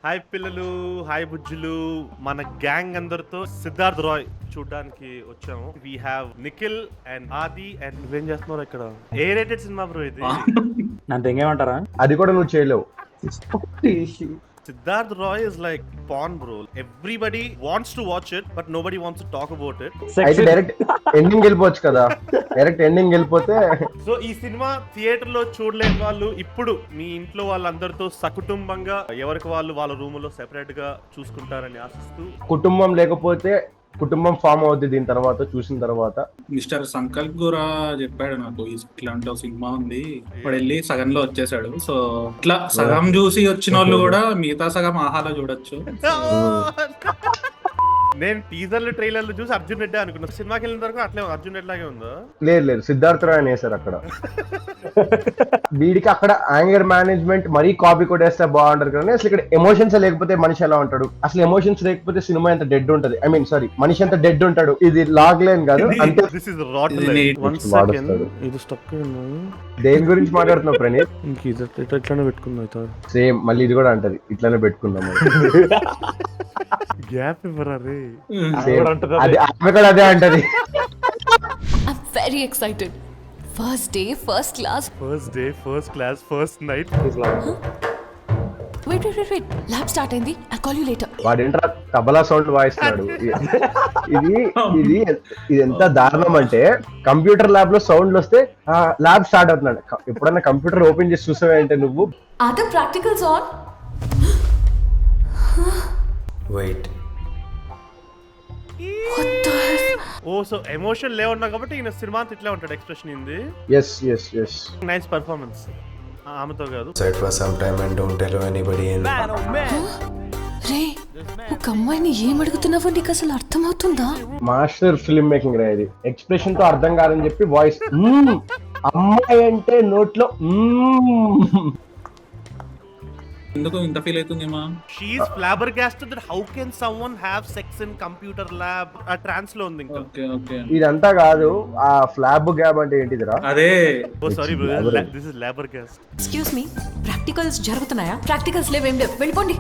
Hi పిల్లలు, hi బుజ్జులు. మన gang అందరితో సిద్ధార్థ్ రాయ్ చూడడానికి వచ్చాము. వి హావ్ నిఖిల్ అండ్ ఆది అండ్ నువ్వేం చేస్తున్నావు ఇక్కడ? ఏ రేటెడ్ సినిమా బ్రో ఇది? నన్ను ఎంగేమంటారా? అది కూడా నువ్వు చేయలేవు. Siddharth Roy is like pan bro. Everybody wants to watch it but nobody wants to talk about it. అయితే డైరెక్ట్ ఎండింగ్ వెళ్ళిపోవచ్చు కదా. డైరెక్ట్ ఎండింగ్ వెళ్ళిపోతే సో ఈ సినిమా థియేటర్ లో చూడలేని వాళ్ళు ఇప్పుడు మీ ఇంట్లో వాళ్ళందరితో సకుటుంబంగా ఎవరికి వాళ్ళు వాళ్ళ రూమ్ లో సెపరేట్ గా చూసుకుంటారని ఆశిస్తూ, కుటుంబం లేకపోతే కుటుంబం ఫామ్ అవుద్ది దీని తర్వాత చూసిన తర్వాత. మిస్టర్ సంకల్ప్ గురా చెప్పాడు నాకు ఇట్లాంటి ఒక సినిమా ఉంది, ఇప్పుడు వెళ్ళి సగంలో వచ్చేసాడు. సో ఇట్లా సగం చూసి వచ్చిన వాళ్ళు కూడా మిగతా సగం ఆహాలో చూడొచ్చు. నేను టీజర్లు ట్రైలర్లు చూసి అర్జున్ రెడ్డి అనుకున్నా. సినిమాకి వెళ్ళిన వరకు అట్లే అర్జున్ రెడ్డి లాగే ఉందా? లేదు సిద్ధార్థ రాయ్ అని వేశారు అక్కడ. వీడికి అక్కడ యాంగర్ మేనేజ్మెంట్ మరీ కాపీ కొట్టేస్తే బాగుంటారు కానీ అసలు ఇక్కడ ఎమోషన్స్ లేకపోతే మనిషి ఎలా ఉంటాడు? అసలు ఎమోషన్స్ లేకపోతే సినిమా ఎంత డెడ్ ఉంటది. ఐ మీన్ సారీ, మనిషి ఎంత డెడ్ ఉంటాడు. ఇది లాగ్ లేన్ కాదు అంటే. This is rot ఇది line. neat. One second. ఇది స్టక్ దేని గురించి మాట్లాడుతున్నావు ప్రణీత్? ఇంక ఇది ఇట్లానే పెట్టుకున్నా. సేమ్ మళ్ళీ ఇది కూడా అంటది ఇట్లానే పెట్టుకున్నాము. గ్యాప్ ఇవ్వరా రే. అది ఆమె కూడా అదే అంటది. I'm very excited. First day, first class. First day, first class, first night. Wait. Lab start అయింది. I'll call you later. వాడేంట్రా తబలా సౌండ్ వాయిస్తున్నాడు. ఇది ఎంత దారుణం అంటే కంప్యూటర్ ల్యాబ్ లో సౌండ్లు వస్తే ల్యాబ్ స్టార్ట్ అవుతున్నాడు. ఎప్పుడన్నా కంప్యూటర్ ఓపెన్ చేసి చూసావంటే నువ్వు Are the practicals on? Wait. What the hell? Oh so emotion లేవున్నా కాబట్టి ఈయన సినిమా అంతా ఇట్లా ఉంటాడు. ఎక్స్ప్రెషన్ ఉంది. Yes nice performance. ఆమెతో కాదు. Sit for some time and don't tell anybody in. రే, ఒక అమ్మాయిని ఏం అడుగుతున్నావో నీకు అసలు అర్థమవుతుందా? మాస్టర్ ఫిల్మ్ మేకింగ్ రా ఇది. ఎక్స్ప్రెషన్ తో అర్థం కాదని చెప్పి వాయిస్ అమ్మాయి అంటే నోట్లో ఎందుకు ఇంత feel అవుతుందేమా? She is flabbergasted that how can someone have sex in computer lab? ఆ ట్రాన్స్ లో ఉంది ఇంకా. ఓకే ఇదంతా కాదు. ఆ ఫ్లాబ్ గ్యాబ్ అంటే ఏంటిదిరా? అదే oh sorry bro, this is flabbergast. Excuse me, practicals జరుగుతున్నాయా? ప్రాక్టికల్స్ లేవేం లేవు, వెళ్ళిపోండి.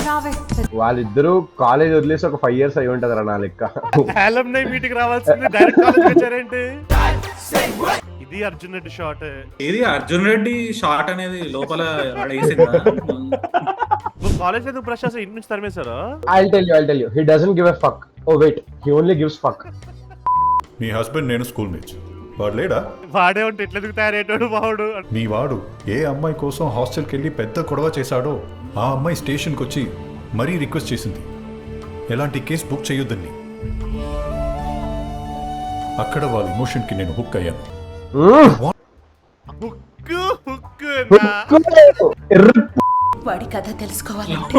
రావే. వాళ్ళిద్దరూ కాలేజ్ వదిలేసి ఒక 5 years అయి ఉంటది రా నా లెక్క. alumni మీటింగ్ రావాల్సింది డైరెక్ట్ కాలేజ్ వచ్చారేంటి? ఇది అర్జున్ రెడ్డి షాట్. ఇది అర్జున్ రెడ్డి షాట్ అనేది లోపల వేసిందా? కాలేజ్ ఎందుకు బ్రష్ చేసి ఇంటి నుంచి తరిమేశారా? I'll tell you. He doesn't give a fuck. Oh wait, he only gives fuck. Me husband నేను స్కూల్ మేట్స్. వాడు లేడా? వాడే ఉంటే ఎట్లా ఎదుగు తయారయ్యేటోడు వాడు. మీ వాడు ఏ అమ్మాయి కోసం హాస్టల్కి వెళ్ళి పెద్ద గొడవ చేశాడో ఆ అమ్మాయి స్టేషన్కి వచ్చి మరీ రిక్వెస్ట్ చేసింది ఎలాంటి కేసు బుక్ చేయొద్దని. అక్కడ వాళ్ళ ఎమోషన్కి నేను హుక్ అయ్యాను. వాడి కథ తెలుసుకోవాలంటే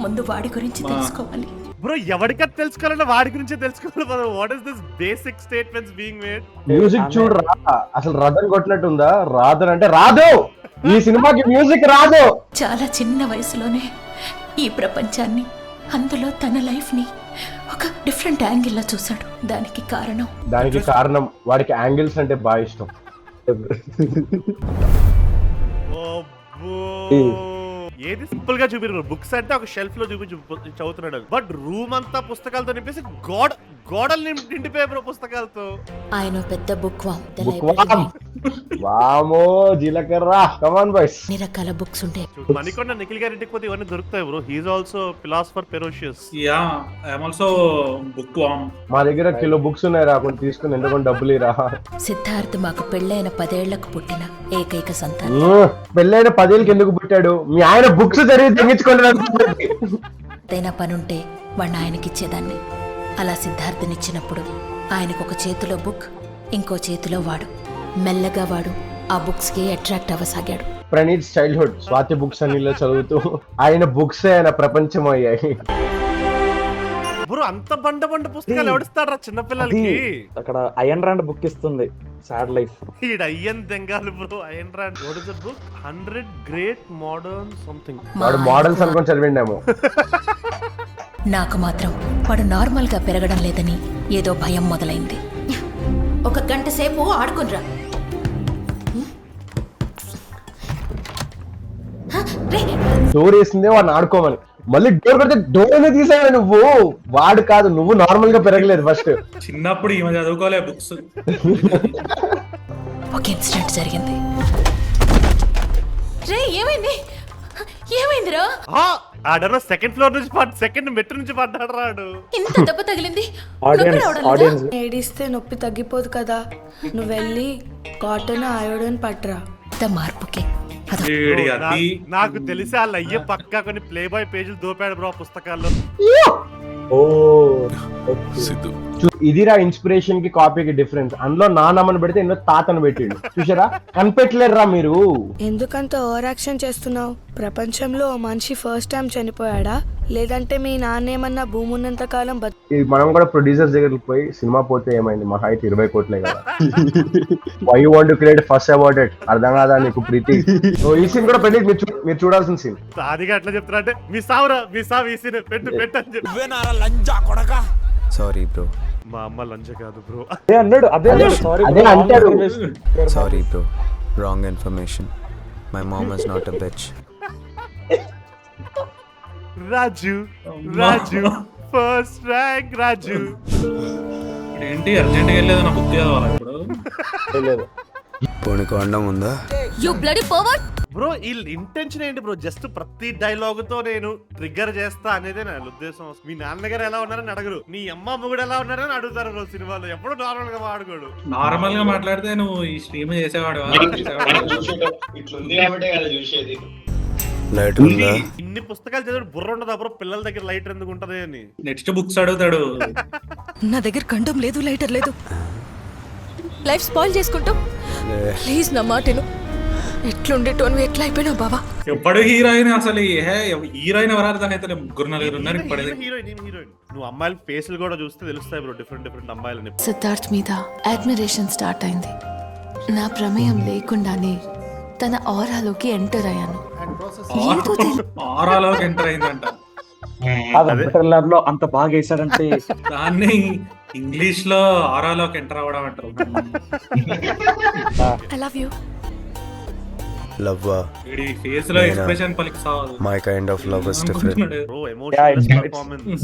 ముందు వాడి గురించి తెలుసుకోవాలి. బ్రో ఎవరికది తెలుసుకోవాలంటే వాడి గురించే తెలుసుకోవాలి. What is this basic statements being made? Music చూడరా, అసలు రథం కొట్టినట్టుందా? రాదు అంటే రాదు. ఈ సినిమాకి మ్యూజిక్ రాదు. చాలా చిన్న వయసులోనే ఈ ప్రపంచాన్ని, అందులో తన లైఫ్ ని ఒక డిఫరెంట్ యాంగిల్ లో చూశాడు. దానికి కారణం వాడికి యాంగిల్స్ అంటే బాగా ఇష్టం. ఏది సింపుల్ గా చూపిరు. బుక్స్ అంటే ఒక షెల్ఫ్ లో చూపించి చదువుతున్నాడు. బట్ రూమ్ అంతా పుస్తకాలతో నింపేసి గోడలు నిండిపోయే పుస్తకాలతో. ఆయన పెద్ద బుక్ వామో జీలకర్ర. Come on boys. అన్ని రకాల బుక్స్ ఉంటాయి. మణికొండ నిఖిల్ గారింటికి పోతే ఇవన్నీ దొరుకుతాయి bro. He is also philosopher ferocious. Yeah, I'm also book worm. మా దగ్గర కిలో బుక్స్ ఉన్నాయి రా, కొన్ని తీసుకుని ఎందుకంటే డబ్బులు రా. సిద్ధార్థ్ మాకు పెళ్ళైన 10 ఏళ్లకు పుట్టిన ఏకైక సంతానం. పెళ్ళైన 10 ఏళ్ళకి ఎందుకు పుట్టాడు? మీ ఆయన బుక్స్ జరిగి తెగించుకోలేదు. ఏదైనా పనుంటే వాడిని ఆయనకిచ్చేదాన్ని. అలా సిద్ధార్థనిచ్చినప్పుడు ఆయనకు ఒక చేతిలో బుక్, ఇంకో చేతిలో వాడు. మెల్లగా వాడు ఆ బుక్స్ కి అట్రాక్ట్ అవ్వసాగాడు. ప్రణీత్ చైల్డ్హుడ్ స్వాతి బుక్స్ అన్నిలో చదువుతూ ఆయన బుక్స్ ఆయన ప్రపంచం అయ్యాయి. బ్రో అంత బండ పుస్తకాలు ఎవడిస్తారా చిన్నపిల్లలకి? అక్కడ అయన్ రాండ్ బుక్ ఇస్తుంది, సాడ్ లైఫ్. ఈడ అయ్యన్ దెంగాలి bro. Ayn Rand what is the book? 100 great modern something. వాడు మోడల్స్ అనుకొని చదివిండేమో. నాకు మాత్రం వాడు నార్మల్ గా పెరగడం లేదని ఏదో భయం మొదలైంది. ఒక గంట సేపు ఆడుకునిరా. డోర్ వేసిందే వాడిని ఆడుకోమని, మళ్ళీ డోర్ పెడితే డోర్ అనేది తీసావు నువ్వు. వాడు కాదు, నువ్వు నార్మల్ గా పెరగలేదు ఫస్ట్. చిన్నప్పుడు ఈమె చదువుకోలే బుక్స్. ఒక ఇన్సిడెంట్ జరిగింది. రే ఏమైంది, ఏమైందిరా? ఆడనో సెకండ్ ఫ్లోర్ నుంచి సెకండ్ మెట్రో నుంచి పడ్డాడు రాడు. ఇంత దెబ్బ తగిలింది, ఆడియన్స్ ఏడిస్తే నొప్పి తగ్గిపోదు కదా, నువ్వు వెళ్ళి కాటన్ అయోడన్ పట్రా. మార్పుకి ఏడి అది నాకు తెలిసి వాళ్ళ అయ్యే పక్కా కొన్ని ప్లే బాయ్ పేజీలు దోపాడు బ్రో పుస్తకాల్లో. ఇదిరా ఇన్స్పిరేషన్ కి కాపీకి డిఫరెన్స్. అందులో నాన్నమ్మని పెడితే ఇందులో తాతను పెట్టిండు. చూసారా, కనిపెట్టలేరురా మీరు. ఎందుకంత ఓవర్ యాక్షన్ చేస్తున్నావు? ప్రపంచంలో ఓ మనిషి ఫస్ట్ టైం చనిపోయాడా, లేదంటే మీ నాన్న ఏమన్నా భూమి ఉన్నంత కాలం మనం కూడా ప్రొడ్యూసర్స్ దగ్గరికి పోయి సినిమా పోతే ఏమైంది, మా హైట్ 20 కోట్లే కదా, why you want to create fuss about it, అర్థం కాదా నీకు ప్రీతి? ఈ సీన్ కూడా పెళ్లి మీరు చూడాల్సిన సీన్. అదిగా ఎట్లా చెప్తారా అంటే మీ సావురా మీ సావు ఈ సీన్ పెట్టు అని చెప్పి. Sorry, bro. మా అమ్మ లంచ కాదు బ్రో. అదే అన్నాడు, సారీ అదే అంటాడు. Sorry, bro. Wrong information. My mom is not a bitch. Raju Raju first rank Raju. ఏంటి అర్జెంట్ గా వెళ్ళలేదు, నా బుక్ చదవాలి ఇప్పుడు. లేదు. పోనీకు అండం ఉందా? You bloody pervert. బ్రో ఈ ఇంటెన్షన్ ఏంటి బ్రో? జస్ట్ ప్రతి డైలాగ్ తో నేను ట్రిగ్గర్ చేస్తా అనేదే నా ఉద్దేశం. మీ నాన్నగారు ఎలా ఉన్నారని అడగరు, నీ అమ్మ కూడా ఎలా ఉన్నారని అడుగుతారు బ్రో. సినిమాలో ఎప్పుడు నార్మల్ గా మాట్లాడు. నార్మల్ గా మాట్లాడితే నువ్వు ఈ స్ట్రీమ్ చేసేవాడు. లైట్ ఉందా? ఇన్ని పుస్తకాలు చదివి బుర్ర ఉండదు బ్రో, పిల్లల దగ్గర లైట్ ఎందుకు ఉంటది అని. నెక్స్ట్ బుక్స్ అడుగుతాడు. నా దగ్గర కండం లేదు, లైటర్ లేదు, లైఫ్ స్పాయిల్ చేసుకుంటాం. ప్లీజ్ నా మాటను. ఎట్లుండేటోను ఎట్లా అయిపోయినావు బాబా? ఎప్పుడు హీరోయిన్ అసలు హీరోయిన్ ఎవరు అర్థం అయితే ముగ్గురు నలుగురు ఉన్నారు ఇప్పటికే. హీరోయిన్ నువ్వు అమ్మాయిల ఫేసులు కూడా చూస్తే తెలుస్తాయి బ్రో, డిఫరెంట్ అమ్మాయిలని. సిద్ధార్థ్ మీద అడ్మిరేషన్ స్టార్ట్ అయింది. నా ప్రమేయం లేకుండానే తన ఆరాలోకి ఎంటర్ అయ్యాను. ఆరాలోకి ఎంటర్ అయిందంట. లో అంత బాగా వేసాడంటే దాన్ని ఇంగ్లీష్ లో ఆరాలోకి ఎంటర్ అవ్వడం అంటారు. I love you. Love. వీడి ఫేస్ లో ఎక్స్ప్రెషన్ పలికి సావదు. My kind of love is different. Bro emotional performance.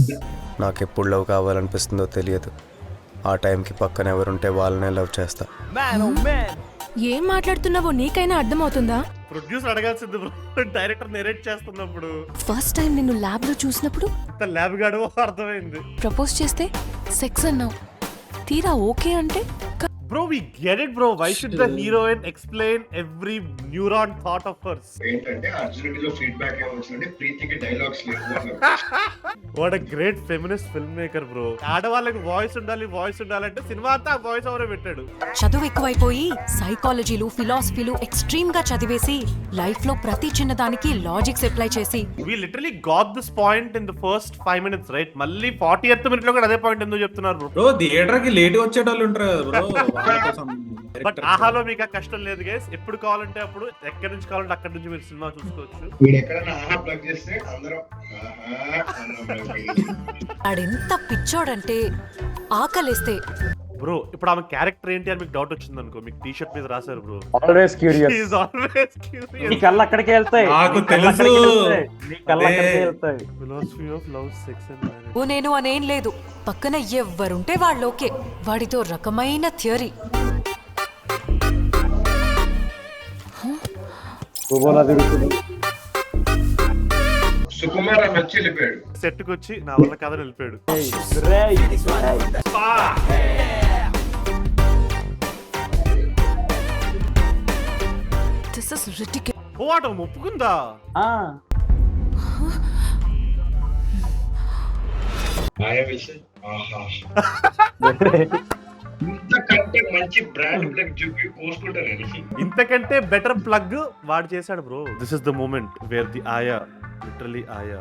నాకు ఎప్పుడు లవ్ కావాలనిపిస్తుందో తెలియదు. ఆ టైంకి పక్కన ఎవరుంటే వాళ్ళనే లవ్ చేస్తా. ఏం మాట్లాడుతున్నావో నీకైనా అర్థమవుతుందా? ప్రొడ్యూసర్ అడగాల్సింది బ్రో, డైరెక్టర్ నెరేట్ చేస్తున్నప్పుడు. ఫస్ట్ టైం నిన్ను ల్యాబ్ లో చూసినప్పుడు ల్యాబ్ గాడు అర్థమైంది. ప్రపోజ్ చేస్తే సెక్స్ అన్నావు, తీరా ఓకే అంటే Bro, we get it, bro. Why should the heroine explain every neuron thought of hers? ఏంటంటే అర్జునుడిలో ఫీడ్బ్యాక్ ఏమొచ్చిందంటే ప్రీతికి డైలాగ్స్ లేవు. What a great feminist filmmaker, bro. ఆడవాళ్ళకి వాయిస్ ఉండాలంటే సినిమా అంతా వాయిస్ ఓవరే పెట్టాడు. చదువు ఎక్కువైపోయి సైకాలజీలు ఫిలాసఫీలు ఎక్స్ట్రీమ్ గా చదివేసి లైఫ్ లో ప్రతి చిన్నదానికి లాజిక్స్ అప్లై చేసి We literally got this point in the first 5 minutes, right? మళ్ళీ 40th minute లో కూడా అదే పాయింట్ ఎందుకు చెప్తున్నారు bro? బ్రో థియేటర్ కి లేట్ వచ్చేటోళ్ళు ఉంటారు కదా బ్రో. బట్ ఆహాలో మీకు ఆ కష్టం లేదు గైస్. ఎప్పుడు కావాలంటే అప్పుడు, ఎక్కడి నుంచి కావాలంటే అక్కడి నుంచి మీరు సినిమా చూసుకోవచ్చు. వీడు ఎక్కడైనా ఆహా ప్లగ్ చేస్తే అందరం ఆడెంత పిచ్చోడంటే ఆకలేస్తే బ్రో ఇప్పుడు ఆమె క్యారెక్టర్ ఏంటి అని మీకు డౌట్ వచ్చింది అనుకో, మీకు టీ షర్ట్ మీద రాశారు bro. Always curious. He is always curious. నీ కళ్ళు అక్కడికే వెళ్తాయి. నాకు తెలుసు. నీ కళ్ళు అక్కడికే వెళ్తాయి. Philosophy of love, sex and marriage. ఓ నేను అనేం లేదు, పక్కన ఎవ్వరుంటే వాళ్ళు ఓకే. వాడితో రకమైన థియరీ. సుకుమార్ వచ్చి వెళ్ళిపోయాడు. సెట్ కి వచ్చి నా వల్ల కథ వెళ్ళిపోయాడు. This is ridiculous. ఓ ఆట ఒప్పుకుందా? ఆయా విషయం ఆహా ఇంతకంటే మంచి బ్రాండ్ ప్లగ్ చూపి కోసుకుంటారు. ఇంతకంటే బెటర్ ప్లగ్ వాడు చేశాడు bro. This is the moment where the ఆయా లిటరలీ ఆయా.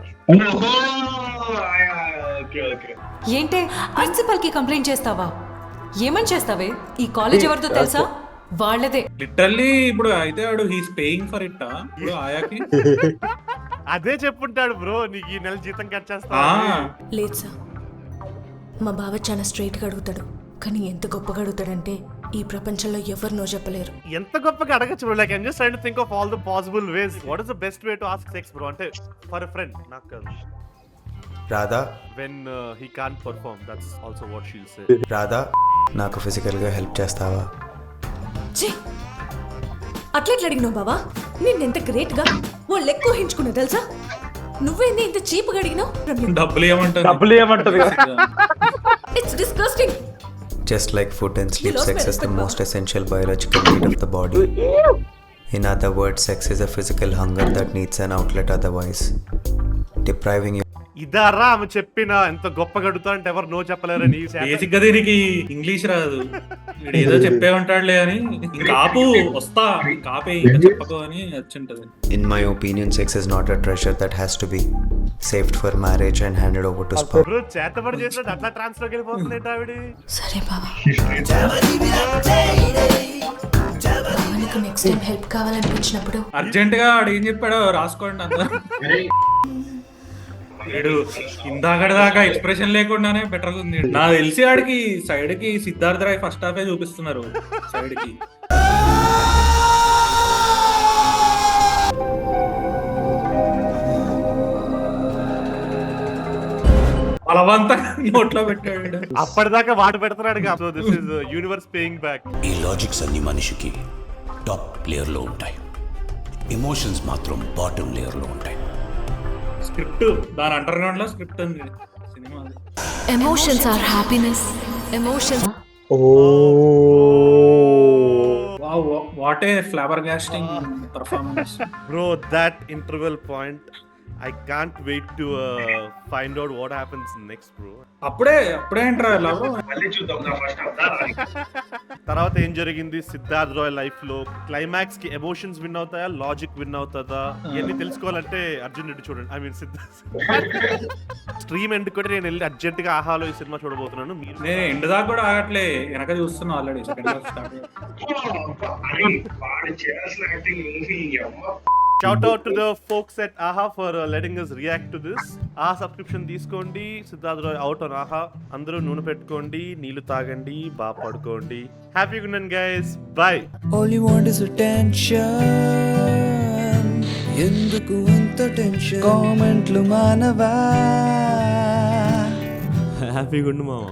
ఏంటే ప్రిన్సిపల్ కి కంప్లైంట్ చేస్తావా? ఏమని చేస్తావే? ఈ కాలేజ్ ఎవరితో తెలుసా? వాళ్ళదే. లిటరల్లీ ఇప్పుడు అయితే వాడు హీస్ పేయింగ్ ఫర్ ఇట్. ఇప్పుడు ఆయాకి అదే చెప్పుంటాడు బ్రో, నీకు ఈ నెల జీతం కట్ చేస్తా. లేదు సార్, మా బావ చాలా స్ట్రైట్గా అడుగుతాడు, కానీ ఎంత గొప్పగా అడుగుతాడంటే ఈ ప్రపంచంలో ఎవరు నో చెప్పలేరు. ఎంత గొప్పగా అడగచ్చు bro. Like I'm just trying to think of all the possible ways. What is the best way to ask sex bro? అంటే ఫర్ ఎ ఫ్రెండ్, నాకు కాదు. Radha, when he can't perform, that's also what she'll say. Radha, నాకు ఫిజికల్గా help చేస్తావా? ఛీ! అట్లెట్లు అడిగినావు బావా? నేను ఎంత గ్రేట్గా వాళ్ళు ఎక్కువ హించుకున్నా తెలుసా? నువ్వేంది ఇంత చీప్గా అడిగినావు? డబ్బులు ఏమంటారు? డబ్బులు ఏమంటది? It's disgusting. Just like food and sleep, sex is the most essential biological need of the body. In other words, sex is a physical hunger that needs an outlet, otherwise depriving you. ఇదారా ఆమె చెప్పిన ఎంత గొప్పగా అడుగుతా అంటే ఎవరు no చెప్పలేరని. Basic గా దీనికి English రాదు, వీడు ఏదో చెప్పే ఉంటాడులే అని కాపు వస్తా కాపే ఇంకా చెప్పకు అని వచ్చింటది. In my opinion, sex is not a treasure that has to be saved for marriage and handed over to spouse. Bro చేతబడి చేసినట్టు అట్లా ట్రాన్స్ఫర్కి వెళ్ళిపోతుంది ఆవిడ. సరే బావా, నీకు నెక్స్ట్ టైం హెల్ప్ కావాలనిపించినప్పుడు అర్జెంట్ గా వాడు ఏం చెప్పాడో రాసుకోండి అందరూ. వీడు ఇందాకటి దాకా ఎక్స్ప్రెషన్ లేకుండానే బెటర్ గా ఉంది. నాకు తెలిసి ఆడికి సైడ్ కి సిద్ధార్థ రాయ్ ఫస్ట్ హాఫే చూపిస్తున్నారు సైడ్ కి. బలవంతంగా నోట్లో పెట్టాడు. అప్పటిదాకా వాడు పెడుతున్నాడు. So this is universe paying back. ఈ లాజిక్స్ అన్ని మనిషికి టాప్ లేయర్ లో ఉంటాయి, ఎమోషన్స్ మాత్రం బాటమ్ లేయర్ లో ఉంటాయి. స్క్రిప్ట్ దాని అండర్ గ్రౌండ్ లో స్క్రిప్ట్ ఉంది cinema. Emotions are happiness. Emotions wow, what a flavour ghosting performance. Bro, that interval point, I can't wait to find out what happens next, bro. అప్పుడే ఏంట్రా love? మళ్ళీ చూద్దాం నా ఫస్ట్ తర్వాత ఏం జరిగింది సిద్ధార్థ్ రాయ్ లైఫ్ లో? క్లైమాక్స్ కి ఎమోషన్స్ విన్ అవుతాయా, లాజిక్ విన్ అవుతుందా? ఇవన్నీ తెలుసుకోవాలంటే అర్జున్ రెడ్డి చూడండి. ఐ మీన్ స్ట్రీమ్ ఎండ్ కూడా నేను వెళ్ళి అర్జెంట్ గా ఆహాలో ఈ సినిమా చూడబోతున్నాను. మీరు నేను ఎండ్ దాకా కూడా ఆగట్లే, వెనక చూస్తున్నా ఆల్రెడీ. వాడు చేయాల్సిన యాక్టింగ్ మూవీ అమ్మ. Shout out to the folks at AHA for letting us react to this. AHA subscription తీసుకోండి. Siddharth Roy out on AHA. అందరూ నూనె పెట్టుకోండి, నీళ్లు తాగండి, బాగా పడుకోండి. Happy good night guys, bye. All you want is attention. ఎందుకు అంత టెన్షన్? కామెంట్లు మానవా. హ్యాపీ గుడ్ మామ.